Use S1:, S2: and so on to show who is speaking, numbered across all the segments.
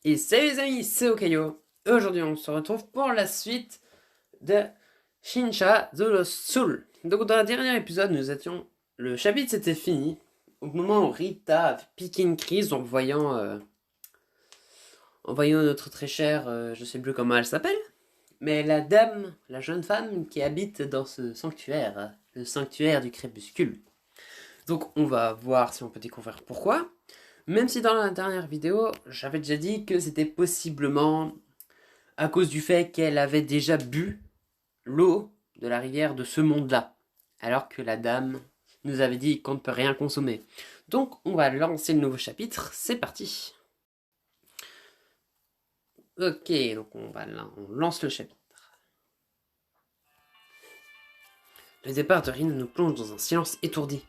S1: Et salut les amis, c'est Okayo. Aujourd'hui, on se retrouve pour la suite de Shincha The Lost Soul. Donc, dans le dernier épisode, le chapitre s'était fini au moment où Rita a piqué une crise en voyant notre très chère, je sais plus comment elle s'appelle, mais la dame, la jeune femme qui habite dans ce sanctuaire, le sanctuaire du crépuscule. Donc, on va voir si on peut découvrir pourquoi. Même si dans la dernière vidéo, j'avais déjà dit que c'était possiblement à cause du fait qu'elle avait déjà bu l'eau de la rivière de ce monde-là, alors que la dame nous avait dit qu'on ne peut rien consommer. Donc on va lancer le nouveau chapitre, c'est parti. Ok, donc on lance le chapitre. Le départ de Rin nous plonge dans un silence étourdi.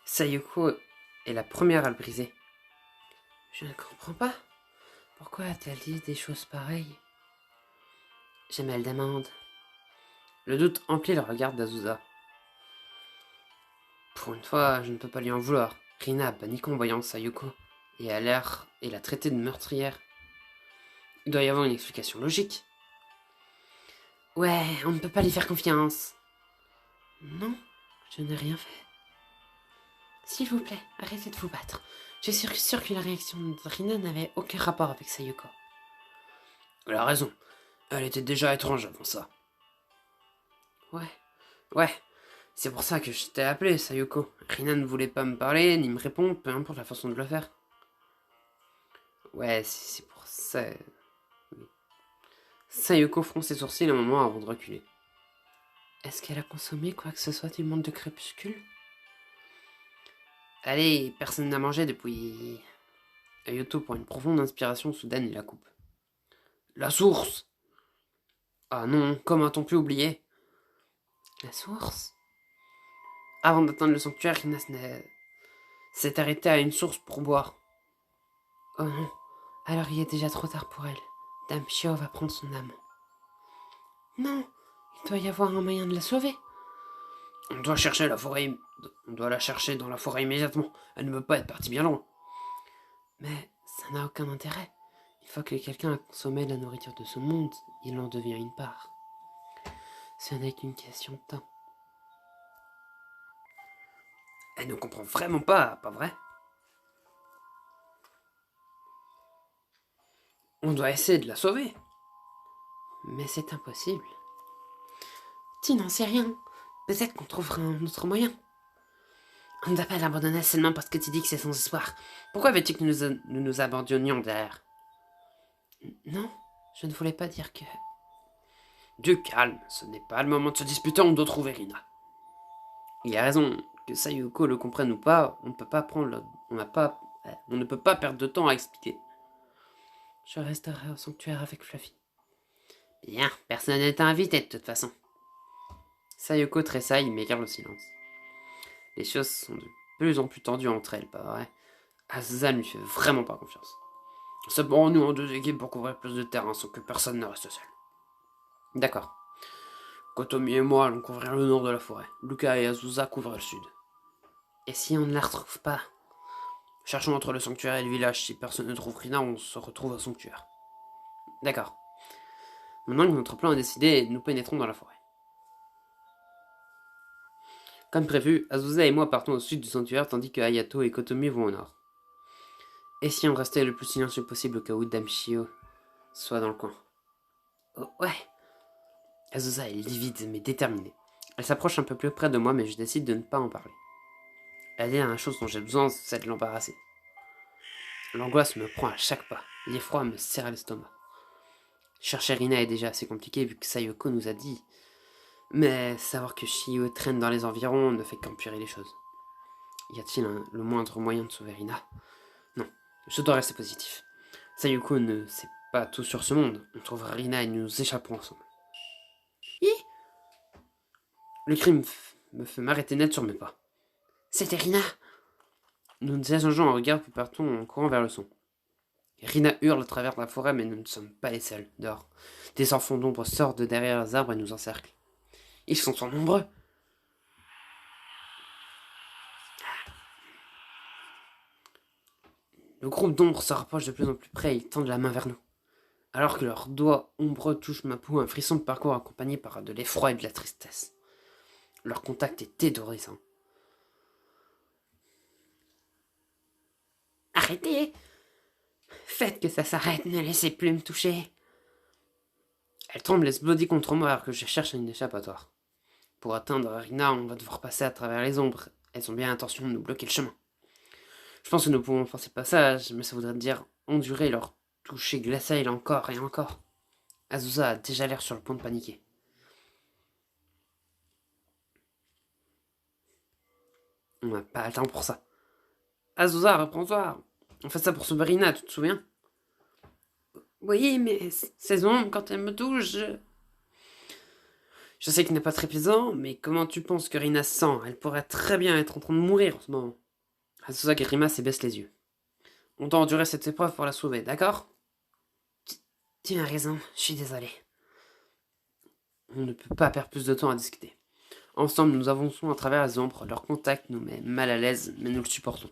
S1: Sayoko est la première à le briser. Je ne comprends pas. Pourquoi a-t-elle dit des choses pareilles? Je me le demande. Le doute emplit le regard d'Azusa. Pour une fois, je ne peux pas lui en vouloir. Rina a paniqué en voyant Sayoko, et l'a traitée de meurtrière. Il doit y avoir une explication logique. Ouais, on ne peut pas lui faire confiance. Non, je n'ai rien fait. S'il vous plaît, arrêtez de vous battre. Je suis sûre que la réaction de Rina n'avait aucun rapport avec Sayoko. Elle a raison. Elle était déjà étrange avant ça. Ouais. C'est pour ça que je t'ai appelé, Sayoko. Rina ne voulait pas me parler, ni me répondre, peu importe la façon de le faire. Ouais, c'est pour ça. Sayoko fronce ses sourcils un moment avant de reculer. Est-ce qu'elle a consommé quoi que ce soit du monde de crépuscule? Allez, personne n'a mangé depuis... Ayoto prend une profonde inspiration soudaine et la coupe. La source! Ah non, comment a-t-on pu oublier? La source? Avant d'atteindre le sanctuaire, Rina s'est arrêtée à une source pour boire. Oh non, alors il est déjà trop tard pour elle. Dame Shio va prendre son âme. Non, il doit y avoir un moyen de la sauver. On doit la chercher dans la forêt immédiatement. Elle ne peut pas être partie bien loin. Mais ça n'a aucun intérêt. Une fois que quelqu'un a consommé la nourriture de ce monde, il en devient une part. Ce n'est qu'une question de temps. Elle ne comprend vraiment pas vrai? On doit essayer de la sauver. Mais c'est impossible. Tu n'en sais rien. Peut-être qu'on trouvera un autre moyen. On ne doit pas l'abandonner seulement parce que tu dis que c'est sans espoir. Pourquoi veux-tu que nous abandonnions derrière? Non, je ne voulais pas dire que... Du calme, ce n'est pas le moment de se disputer, on doit trouver Rina. Il a raison, que Sayoko le comprenne ou pas, on ne peut pas perdre de temps à expliquer. Je resterai au sanctuaire avec Fluffy. Bien, personne n'est invité de toute façon. Sayoko tressaille mais garde le silence. Les choses sont de plus en plus tendues entre elles, pas vrai? Azusa ne lui fait vraiment pas confiance. Séparons-nous en deux équipes pour couvrir plus de terrain sans que personne ne reste seul. D'accord. Kotomi et moi allons couvrir le nord de la forêt. Luka et Azusa couvrent le sud. Et si on ne la retrouve pas? Cherchons entre le sanctuaire et le village. Si personne ne trouve Rina, on se retrouve au sanctuaire. D'accord. Maintenant que notre plan est décidé, nous pénétrons dans la forêt. Comme prévu, Azusa et moi partons au sud du sanctuaire tandis que Hayato et Kotomi vont au nord. Et si on restait le plus silencieux possible au cas où Dame Shio soit dans le coin? Oh, ouais. Azusa est livide mais déterminée. Elle s'approche un peu plus près de moi mais je décide de ne pas en parler. Elle dit la chose dont j'ai besoin, c'est de l'embarrasser. L'angoisse me prend à chaque pas. L'effroi me serre à l'estomac. Chercher Rina est déjà assez compliqué vu que Sayoko nous a dit. Mais savoir que Shio traîne dans les environs ne fait qu'empirer les choses. Y a-t-il le moindre moyen de sauver Rina? Non, je dois rester positif. Sayoko ne sait pas tout sur ce monde. On trouvera Rina et nous échapperons ensemble. Le crime me fait m'arrêter net sur mes pas. C'était Rina! Nous nous échangeons un regard puis partons en courant vers le son. Rina hurle à travers la forêt, mais nous ne sommes pas les seuls, dehors. Des enfants d'ombre sortent de derrière les arbres et nous encerclent. Ils sont nombreux. Le groupe d'ombre se rapproche de plus en plus près et ils tendent la main vers nous. Alors que leurs doigts ombreux touchent ma peau, un frisson de parcours accompagné par de l'effroi et de la tristesse. Leur contact est terrorisant. Arrêtez! Faites que ça s'arrête, ne laissez plus me toucher. Elle tremble et se blottit contre moi alors que je cherche une échappatoire. Pour atteindre Rina, on va devoir passer à travers les ombres. Elles ont bien l'intention de nous bloquer le chemin. Je pense que nous pouvons forcer le passage, mais ça voudrait dire endurer leur toucher glacial encore et encore. Azusa a déjà l'air sur le point de paniquer. On n'a pas le temps pour ça. Azusa, reprends-toi. On fait ça pour sauver Rina, tu te souviens? Oui, mais ces ombres, quand elles me touchent, je sais qu'il n'est pas très plaisant, mais comment tu penses que Rina se sent? Elle pourrait très bien être en train de mourir en ce moment. Azusa grimace et baisse les yeux. On doit endurer cette épreuve pour la sauver, d'accord? Tu as raison, je suis désolé. On ne peut pas perdre plus de temps à discuter. Ensemble, nous avançons à travers les ombres. Leur contact nous met mal à l'aise, mais nous le supportons.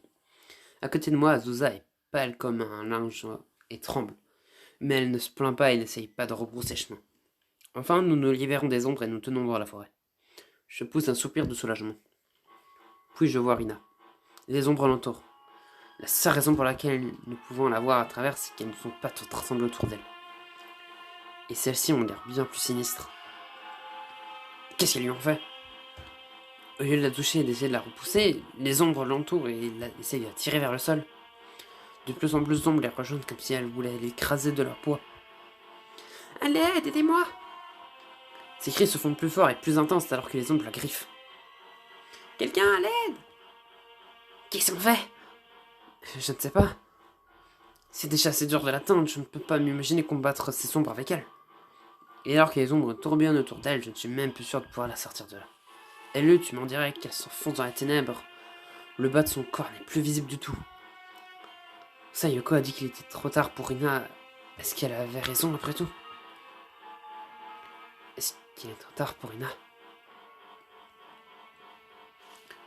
S1: À côté de moi, Azusa est pâle comme un linge et tremble. Mais elle ne se plaint pas et n'essaye pas de rebrousser chemin. Enfin, nous nous libérons des ombres et nous tenons dans la forêt. Je pousse un soupir de soulagement. Puis je vois Rina. Les ombres l'entourent. La seule raison pour laquelle nous pouvons la voir à travers, c'est qu'elles ne sont pas toutes rassemblées autour d'elle. Et celles-ci ont l'air bien plus sinistres. Qu'est-ce qu'elles lui ont fait? Au lieu de la toucher et d'essayer de la repousser, les ombres l'entourent et essayent de la tirer vers le sol. De plus en plus d'ombres les rejoignent comme si elles voulaient l'écraser de leur poids. « À l'aide, aidez-moi !» Ces cris se font plus forts et plus intenses alors que les ombres la griffent. « Quelqu'un à l'aide !» Qu'est-ce qu'on fait? Je ne sais pas. C'est déjà assez dur de l'atteindre, je ne peux pas m'imaginer combattre ces ombres avec elle. Et alors que les ombres tourbillonnent autour d'elle, je ne suis même plus sûr de pouvoir la sortir de là. Elle lutte, mais on dirait qu'elle s'enfonce dans les ténèbres. Le bas de son corps n'est plus visible du tout. Sayoko a dit qu'il était trop tard pour Rina. Est-ce qu'elle avait raison après tout? Est-ce qu'il est trop tard pour Rina?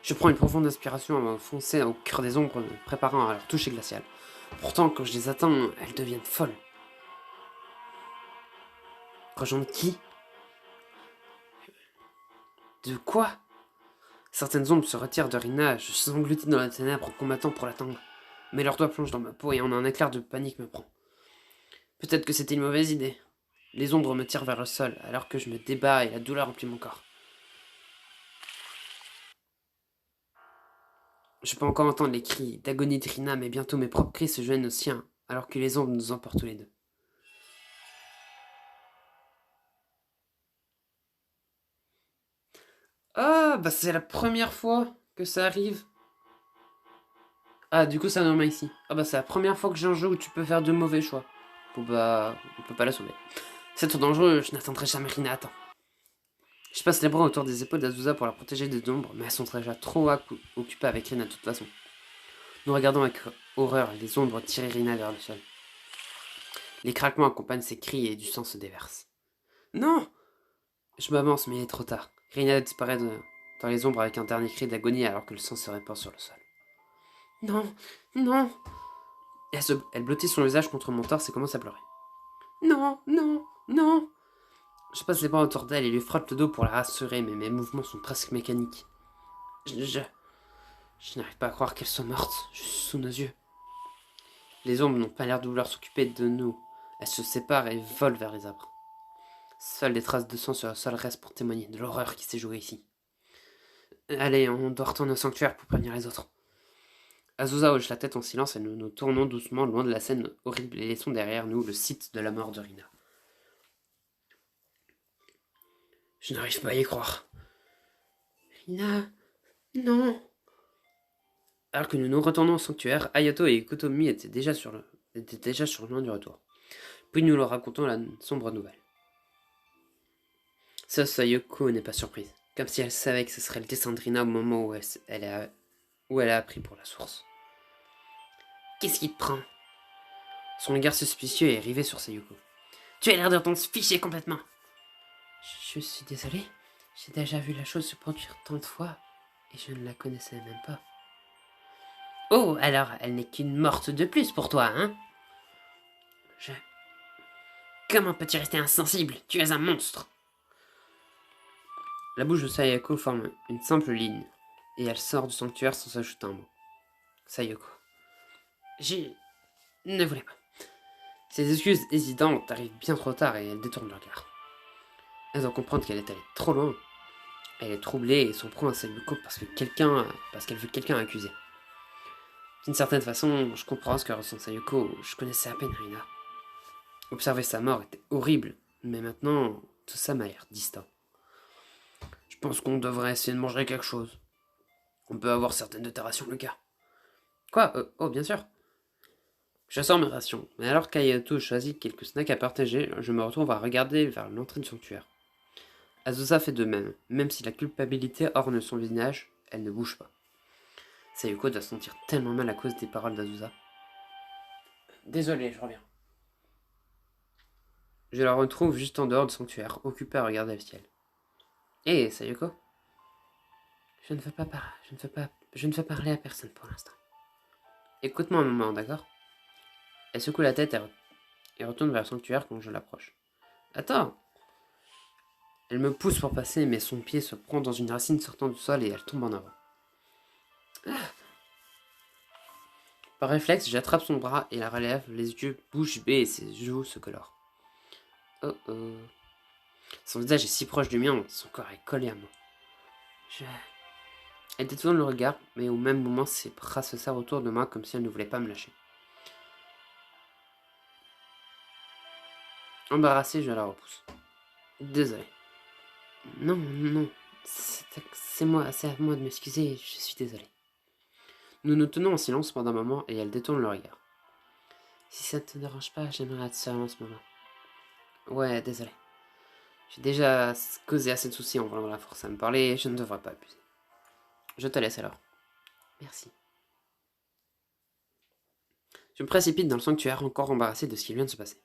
S1: Je prends une profonde inspiration avant de foncer au cœur des ombres, me préparant à leur toucher glacial. Pourtant, quand je les atteins, elles deviennent folles. Rejoindre qui? De quoi? Certaines ombres se retirent de Rina, je suis englouti dans la ténèbre en combattant pour l'atteindre. Mais leurs doigts plongent dans ma peau et un éclair de panique me prend. Peut-être que c'était une mauvaise idée. Les ombres me tirent vers le sol, alors que je me débats et la douleur emplit mon corps. Je peux encore entendre les cris d'agonie de Rina, mais bientôt mes propres cris se joignent aux siens, alors que les ombres nous emportent tous les deux. Ah, bah c'est la première fois que ça arrive. Ah, du coup, ça nous met ici. Ah, bah c'est la première fois que j'ai un jeu où tu peux faire de mauvais choix. Bon, bah, on peut pas la sauver. C'est trop dangereux, je n'attendrai jamais Rina à temps. Je passe les bras autour des épaules d'Azusa pour la protéger des ombres, mais elles sont déjà trop occupées avec Rina de toute façon. Nous regardons avec horreur les ombres tirer Rina vers le sol. Les craquements accompagnent ses cris et du sang se déverse. Non! Je m'avance, mais il est trop tard. Rina disparaît dans les ombres avec un dernier cri d'agonie alors que le sang se répand sur le sol. Non! Non! Elle blottit son visage contre mon torse et commence à pleurer. Non! Non! Non! Je passe les bras autour d'elle et lui frotte le dos pour la rassurer, mais mes mouvements sont presque mécaniques. Je n'arrive pas à croire qu'elle soit morte, juste sous nos yeux. Les ombres n'ont pas l'air de vouloir s'occuper de nous. Elles se séparent et volent vers les arbres. Seules des traces de sang sur le sol restent pour témoigner de l'horreur qui s'est jouée ici. Allez, on doit retourner au sanctuaire pour prévenir les autres. Azusa hoche la tête en silence et nous nous tournons doucement loin de la scène horrible et laissons derrière nous le site de la mort de Rina. Je n'arrive pas à y croire. Rina, non. Alors que nous nous retournons au sanctuaire, Hayato et Kotomi étaient déjà sur le chemin du retour. Puis nous leur racontons la sombre nouvelle. Sayoko n'est pas surprise, comme si elle savait que ce serait le destin de Rina au moment où elle a appris pour la source. Qu'est-ce qui te prend? Son regard suspicieux est rivé sur Sayoko. Tu as l'air de t'en ficher complètement. Je suis désolée, j'ai déjà vu la chose se produire tant de fois, et je ne la connaissais même pas. Oh, alors elle n'est qu'une morte de plus pour toi, hein? Je... Comment peux-tu rester insensible? Tu es un monstre! La bouche de Sayako forme une simple ligne, et elle sort du sanctuaire sans s'ajouter un mot. Sayako. Je ne voulais pas. Ses excuses hésitantes arrivent bien trop tard et elle détourne le regard. Elle doit comprendre qu'elle est allée trop loin. Elle est troublée et s'en prend à Sayako parce qu'elle veut quelqu'un accuser. D'une certaine façon, je comprends ce que ressent Sayako, je connaissais à peine Rina. Observer sa mort était horrible, mais maintenant, tout ça m'a l'air distant. Je pense qu'on devrait essayer de manger quelque chose. On peut avoir certaines de tes rations, Lucas. Quoi? Oh, bien sûr. Je sors mes rations, mais alors qu'Ayato choisit quelques snacks à partager, je me retrouve à regarder vers l'entrée du sanctuaire. Azusa fait de même, même si la culpabilité orne son visage, elle ne bouge pas. Sayako doit se sentir tellement mal à cause des paroles d'Azusa. Désolé, je reviens. Je la retrouve juste en dehors du sanctuaire, occupée à regarder le ciel. Hé, Sayako? Je ne veux parler à personne pour l'instant. Écoute-moi un moment, d'accord? Elle secoue la tête et retourne vers le sanctuaire quand je l'approche. Attends! Elle me pousse pour passer, mais son pied se prend dans une racine sortant du sol et elle tombe en avant. Ah. Par réflexe, j'attrape son bras et la relève, les yeux bouche bée et ses joues se colorent. Oh oh. Son visage est si proche du mien, son corps est collé à moi. Elle détourne le regard, mais au même moment, ses bras se serrent autour de moi comme si elle ne voulait pas me lâcher. Embarrassée, je la repousse. Désolé. Non, c'est à moi de m'excuser, je suis désolé. Nous nous tenons en silence pendant un moment et elle détourne le regard. Si ça te dérange pas, j'aimerais être seule en ce moment. Ouais, désolé. J'ai déjà causé assez de soucis en volant la force à me parler et je ne devrais pas abuser. Je te laisse alors. Merci. Je me précipite dans le sanctuaire, encore embarrassé de ce qui vient de se passer.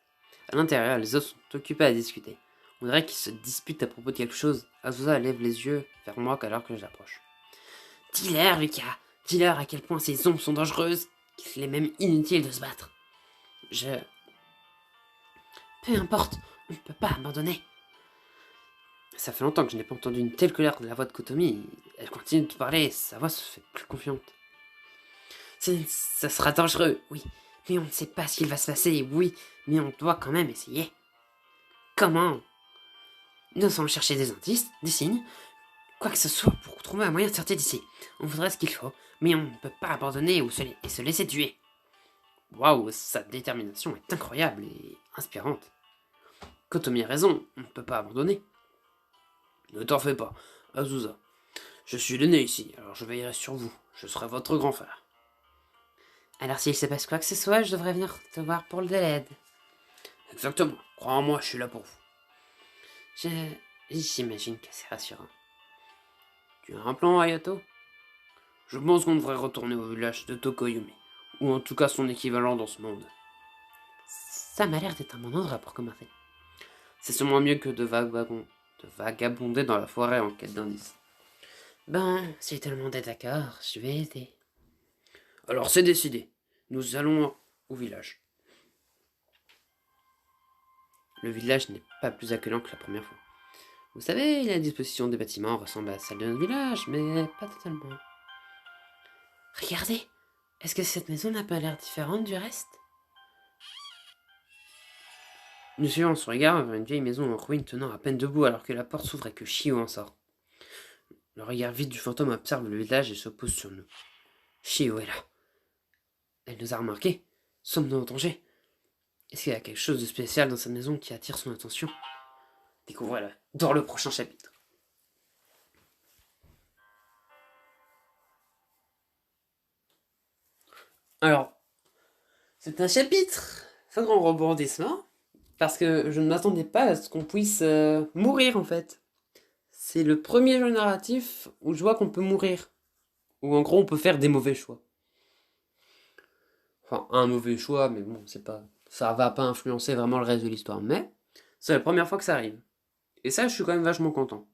S1: À l'intérieur, les autres sont occupés à discuter. On dirait qu'ils se disputent à propos de quelque chose. Azusa lève les yeux vers moi alors que j'approche. Dis-leur, Lucas. Dis-leur à quel point ces ombres sont dangereuses, qu'il est même inutile de se battre. Peu importe, on ne peut pas abandonner. Ça fait longtemps que je n'ai pas entendu une telle colère de la voix de Kotomi. Elle continue de parler, sa voix se fait plus confiante. Ça sera dangereux, oui, mais on ne sait pas ce qu'il va se passer, oui, mais on doit quand même essayer. Comment? Nous allons chercher des indices, des signes, quoi que ce soit pour trouver un moyen de sortir d'ici. On voudrait ce qu'il faut, mais on ne peut pas abandonner et se laisser tuer. Waouh, sa détermination est incroyable et inspirante. Kotomi a raison, on ne peut pas abandonner. Ne t'en fais pas, Azusa. Je suis l'aîné ici, alors je veillerai sur vous. Je serai votre grand frère. Alors s'il se passe quoi que ce soit, je devrais venir te voir pour de l'aide. Exactement, crois en moi, je suis là pour vous. J'imagine que c'est rassurant. Tu as un plan, Hayato? Je pense qu'on devrait retourner au village de Tokoyumi, ou en tout cas son équivalent dans ce monde. Ça m'a l'air d'être un bon endroit pour commencer. C'est sûrement mieux que de vagabonder dans la forêt en quête d'indices. Ben, si tout le monde est d'accord, je vais aider. Alors c'est décidé. Nous allons au village. Le village n'est pas plus accueillant que la première fois. Vous savez, la disposition des bâtiments ressemble à celle de notre village, mais pas totalement. Regardez, est-ce que cette maison n'a pas l'air différente du reste? Nous suivons son regard vers une vieille maison en ruine tenant à peine debout alors que la porte s'ouvre et que Shio en sort. Le regard vide du fantôme observe le village et se pose sur nous. Shio est là. Elle nous a remarqués. Sommes-nous en danger? Est-ce qu'il y a quelque chose de spécial dans cette maison qui attire son attention? Découvrez-le dans le prochain chapitre. Alors, c'est un chapitre sans grand rebondissement, parce que je ne m'attendais pas à ce qu'on puisse mourir en fait. C'est le premier jeu narratif où je vois qu'on peut mourir. Ou en gros on peut faire des mauvais choix. Enfin, un mauvais choix, mais bon, c'est pas. Ça va pas influencer vraiment le reste de l'histoire. Mais c'est la première fois que ça arrive. Et ça, je suis quand même vachement content.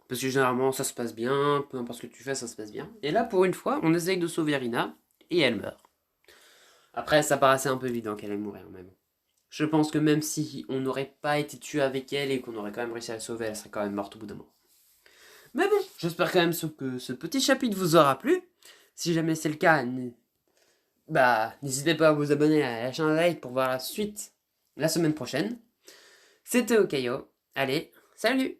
S1: Parce que généralement, ça se passe bien, peu importe ce que tu fais, ça se passe bien. Et là, pour une fois, on essaye de sauver Rina, et elle meurt. Après, ça paraissait un peu évident qu'elle allait mourir, mais bon. Je pense que même si on n'aurait pas été tué avec elle et qu'on aurait quand même réussi à la sauver, elle serait quand même morte au bout d'un moment. Mais bon, j'espère quand même que ce petit chapitre vous aura plu. Si jamais c'est le cas, n'hésitez pas à vous abonner, à lâcher un like pour voir la suite la semaine prochaine. C'était Okayo. Allez, salut!